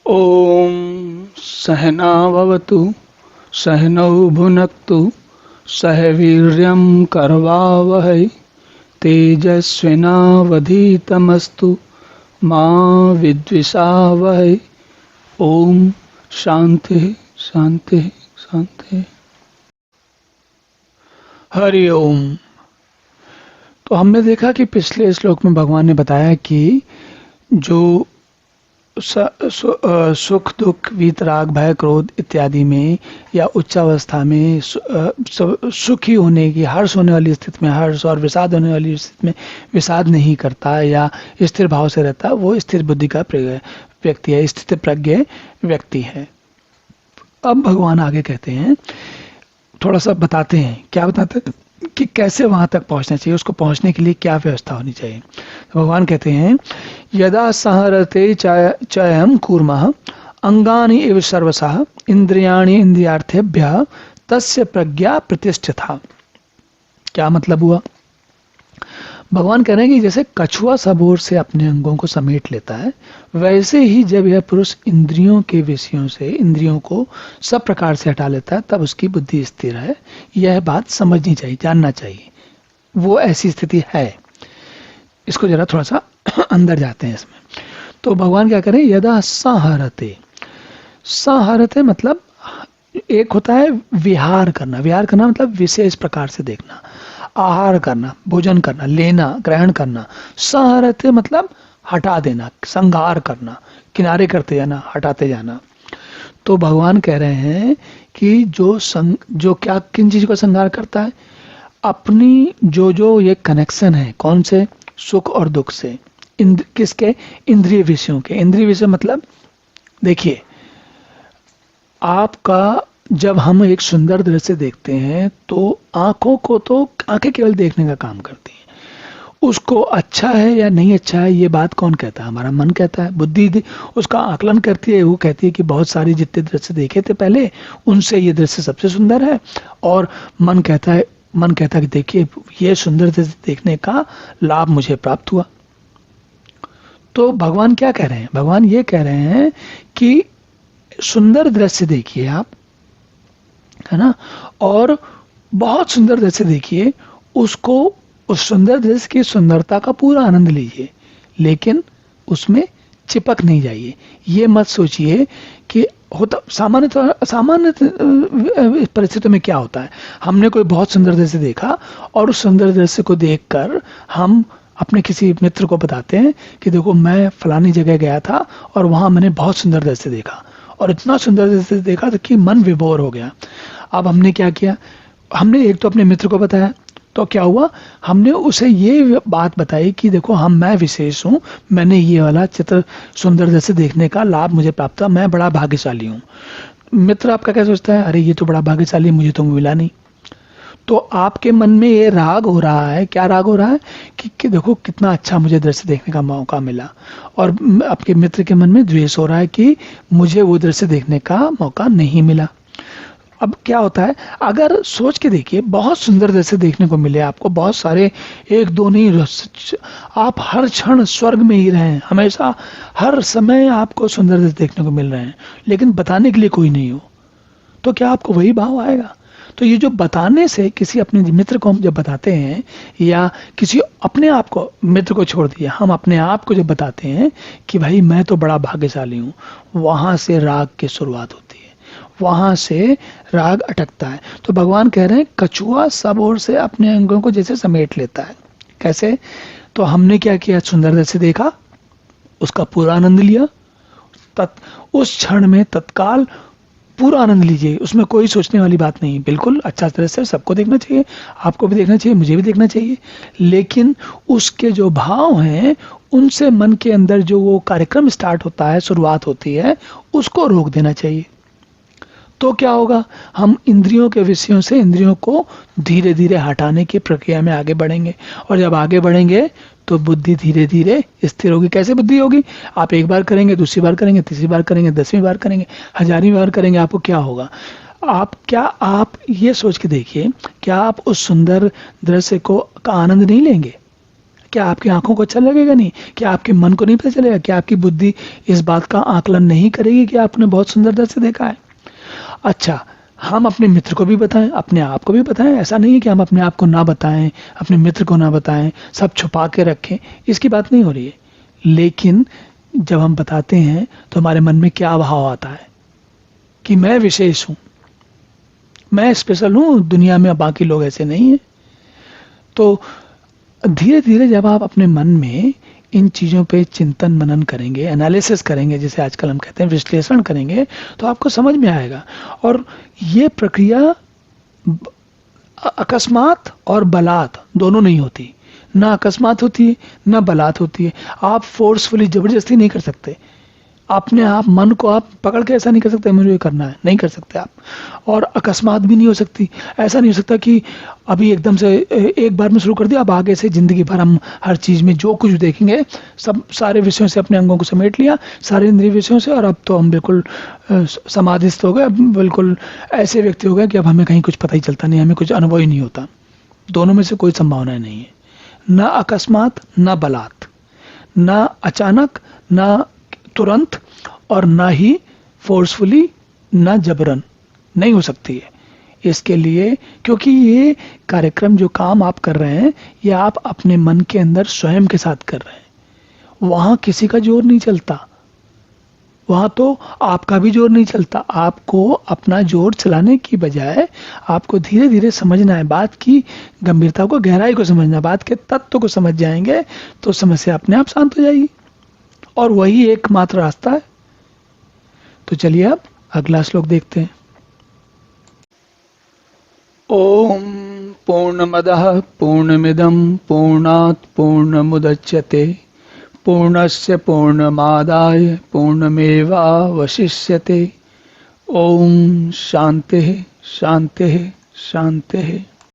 ॐ सहना भवतु सहनौ भुनक्तु सह वीर्यं करवावहै तेजस्विनावधीतमस्तु मा विद्विषावहै। ओम शांति शांति शांति। हरि ओम। तो हमने देखा कि पिछले श्लोक में भगवान ने बताया कि जो सुख दुख वीतराग भय क्रोध इत्यादि में या उच्चावस्था में सुखी होने की, हर्ष होने वाली स्थिति में हर्ष और विषाद होने वाली स्थिति में विषाद नहीं करता या स्थिर भाव से रहता, वो स्थिर बुद्धि का व्यक्ति है, स्थित प्रज्ञ व्यक्ति है। अब भगवान आगे कहते हैं, थोड़ा सा बताते हैं। क्या बताते हैं कि कैसे वहां तक पहुंचना चाहिए, उसको पहुंचने के लिए क्या व्यवस्था होनी चाहिए। तो भगवान कहते हैं, यदा सहरते चयम कूर्मः अंगानि इव सर्वशः इंद्रियाणि इंद्रियार्थेभ्यः तस्य प्रज्ञा प्रतिष्ठिता। क्या मतलब हुआ? भगवान कह रहे हैं कि जैसे कछुआ सब ओर से अपने अंगों को समेट लेता है, वैसे ही जब यह पुरुष इंद्रियों के विषयों से इंद्रियों को सब प्रकार से हटा लेता है, तब उसकी बुद्धि स्थिर है। यह बात समझनी चाहिए, जानना चाहिए, वो ऐसी स्थिति है। इसको जरा थोड़ा सा अंदर जाते हैं इसमें। तो भगवान क्या करें, यदा संहरते। संहरते मतलब एक होता है विहार करना। विहार करना मतलब विशेष प्रकार से देखना, आहार करना, भोजन करना, लेना, ग्रहण करना। संहरते मतलब हटा देना, संहार करना, किनारे करते जाना, हटाते जाना। तो भगवान कह रहे हैं कि जो क्या किन चीज को संहार करता है, अपनी जो ये कनेक्शन है, कौन से, सुख और दुख से, किसके, इंद्रिय विषयों के। इंद्रिय विषय मतलब देखिए, आपका जब हम एक सुंदर दृश्य देखते हैं तो आंखों को तो आंखें केवल देखने का काम करती हैं। उसको अच्छा है या नहीं अच्छा है ये बात कौन कहता है? हमारा मन कहता है। बुद्धि उसका आकलन करती है, वो कहती है कि बहुत सारे जितने दृश्य देखे थे पहले, उनसे ये दृश्य सबसे सुंदर है। और मन कहता है कि देखिए ये सुंदर दृश्य देखने का लाभ मुझे प्राप्त हुआ। तो भगवान क्या कह रहे हैं? भगवान ये कह रहे हैं कि सुंदर दृश्य देखिए आप, है ना, और बहुत सुंदर दृश्य देखिए, उसको, उस सुंदर दृश्य की सुंदरता का पूरा आनंद लीजिए, लेकिन उसमें चिपक नहीं जाइए। ये मत सोचिए कि होता सामान्य परिस्थितियों में क्या होता है, हमने कोई बहुत सुंदर दृश्य देखा और उस सुंदर दृश्य को देखकर हम अपने किसी मित्र को बताते हैं कि देखो मैं फलानी जगह गया था और वहां मैंने बहुत सुंदर दृश्य देखा, और इतना सुंदर दृश्य देखा था कि मन विभोर हो गया। अब हमने क्या किया, हमने एक तो अपने मित्र को बताया, तो क्या हुआ, हमने उसे ये बात बताई कि देखो मैं विशेष हूँ, मैंने ये वाला चित्र सुंदर दृश्य देखने का लाभ मुझे प्राप्त हुआ, मैं बड़ा भाग्यशाली हूँ। मित्र आपका क्या सोचता है, अरे ये तो बड़ा भाग्यशाली, मुझे तो मिला नहीं। तो आपके मन में ये राग हो रहा है। क्या राग हो रहा है कि देखो कितना अच्छा मुझे दृश्य देखने का मौका मिला, और आपके मित्र के मन में द्वेष हो रहा है कि मुझे वो दृश्य देखने का मौका नहीं मिला। अब क्या होता है, अगर सोच के देखिए, बहुत सुंदर दृश्य देखने को मिले आपको, बहुत सारे, एक दो नहीं, आप हर क्षण स्वर्ग में ही रहें, हमेशा हर समय आपको सुंदर दृश्य देखने को मिल रहे हैं, लेकिन बताने के लिए कोई नहीं हो, तो क्या आपको वही भाव आएगा? तो ये जो बताने से, किसी अपने मित्र को हम जब बताते हैं, या किसी अपने आप को, मित्र को छोड़ दिए, हम अपने आप को जब बताते हैं कि भाई मैं तो बड़ा भाग्यशाली हूँ, वहां से राग की शुरुआत होती है, वहां से राग अटकता है। तो भगवान कह रहे हैं, कछुआ सब ओर से अपने अंगों को जैसे समेट लेता है। कैसे? तो हमने क्या किया, सुंदर दृश्य देखा, उसका पूरा आनंद लिया, उस क्षण में तत्काल पूरा आनंद लीजिए, उसमें कोई सोचने वाली बात नहीं। बिल्कुल अच्छा दृश्य सबको देखना चाहिए, आपको भी देखना चाहिए, मुझे भी देखना चाहिए, लेकिन उसके जो भाव हैं, उनसे मन के अंदर जो वो कार्यक्रम स्टार्ट होता है, शुरुआत होती है, उसको रोक देना चाहिए। तो क्या होगा, हम इंद्रियों के विषयों से इंद्रियों को धीरे धीरे हटाने की प्रक्रिया में आगे बढ़ेंगे, और जब आगे बढ़ेंगे तो बुद्धि धीरे धीरे स्थिर होगी। कैसे बुद्धि होगी? आप एक बार करेंगे, दूसरी बार करेंगे, तीसरी बार करेंगे, 10वीं बार करेंगे, 1000वीं बार करेंगे, आपको क्या होगा? आप ये सोच के देखिए, क्या आप उस सुंदर दृश्य का आनंद नहीं लेंगे? क्या आपकी आंखों को अच्छा लगेगा? नहीं। क्या आपके मन को नहीं पता चलेगा? क्या आपकी बुद्धि इस बात का आकलन नहीं करेगी कि आपने बहुत सुंदरता से देखा है? अच्छा, हम अपने मित्र को भी बताएं, अपने आप को भी बताएं। ऐसा नहीं है कि हम अपने आप को ना बताएं, अपने मित्र को ना बताएं, सब छुपा के रखें, इसकी बात नहीं हो रही है। लेकिन जब हम बताते हैं तो हमारे मन में क्या भाव आता है कि मैं विशेष हूं, मैं स्पेशल हूं, दुनिया में बाकी लोग ऐसे नहीं हैं। तो धीरे धीरे जब आप अपने मन में इन चीज़ों पे चिंतन मनन करेंगे, एनालिसिस करेंगे, जिसे आजकल हम कहते हैं विश्लेषण करेंगे, तो आपको समझ में आएगा। और ये प्रक्रिया अकस्मात और बलात् दोनों नहीं होती। ना अकस्मात होती है, ना बलात् होती है। आप फोर्सफुली जबरदस्ती नहीं कर सकते। अपने आप मन को आप पकड़ के ऐसा नहीं कर सकते मुझे ये करना है, नहीं कर सकते आप। और अकस्मात भी नहीं हो सकती। ऐसा नहीं हो सकता कि अभी एकदम से एक बार में शुरू कर दिया, अब आगे से ज़िंदगी भर हम हर चीज़ में जो कुछ देखेंगे सब सारे विषयों से अपने अंगों को समेट लिया, सारे इंद्रिय विषयों से, और अब तो हम बिल्कुल समाधिस्थ हो गए, अब बिल्कुल ऐसे व्यक्ति हो गए कि अब हमें कहीं कुछ पता ही चलता नहीं, हमें कुछ अनुभव ही नहीं होता। दोनों में से कोई संभावना नहीं है। ना अकस्मात, ना बलात्, ना अचानक, ना तुरंत, और ना ही फोर्सफुली, ना जबरन, नहीं हो सकती है। इसके लिए, क्योंकि ये कार्यक्रम जो काम आप कर रहे हैं, ये आप अपने मन के अंदर स्वयं के साथ कर रहे हैं। वहां किसी का जोर नहीं चलता, वहां तो आपका भी जोर नहीं चलता। आपको अपना जोर चलाने की बजाय आपको धीरे धीरे समझना है, बात की गंभीरता को, गहराई को समझना, बात के तत्व को समझ जाएंगे तो समस्या अपने आप शांत हो जाएगी। और वही एकमात्र रास्ता है। तो चलिए अब अगला श्लोक देखते हैं। ओम पूर्णमदः पूर्णमिदं पूर्णात् पूर्णमुदच्यते पूर्णस्य पूर्णमादाय पूर्णमेवावशिष्यते। ओम शांतिः शांतिः शांतिः।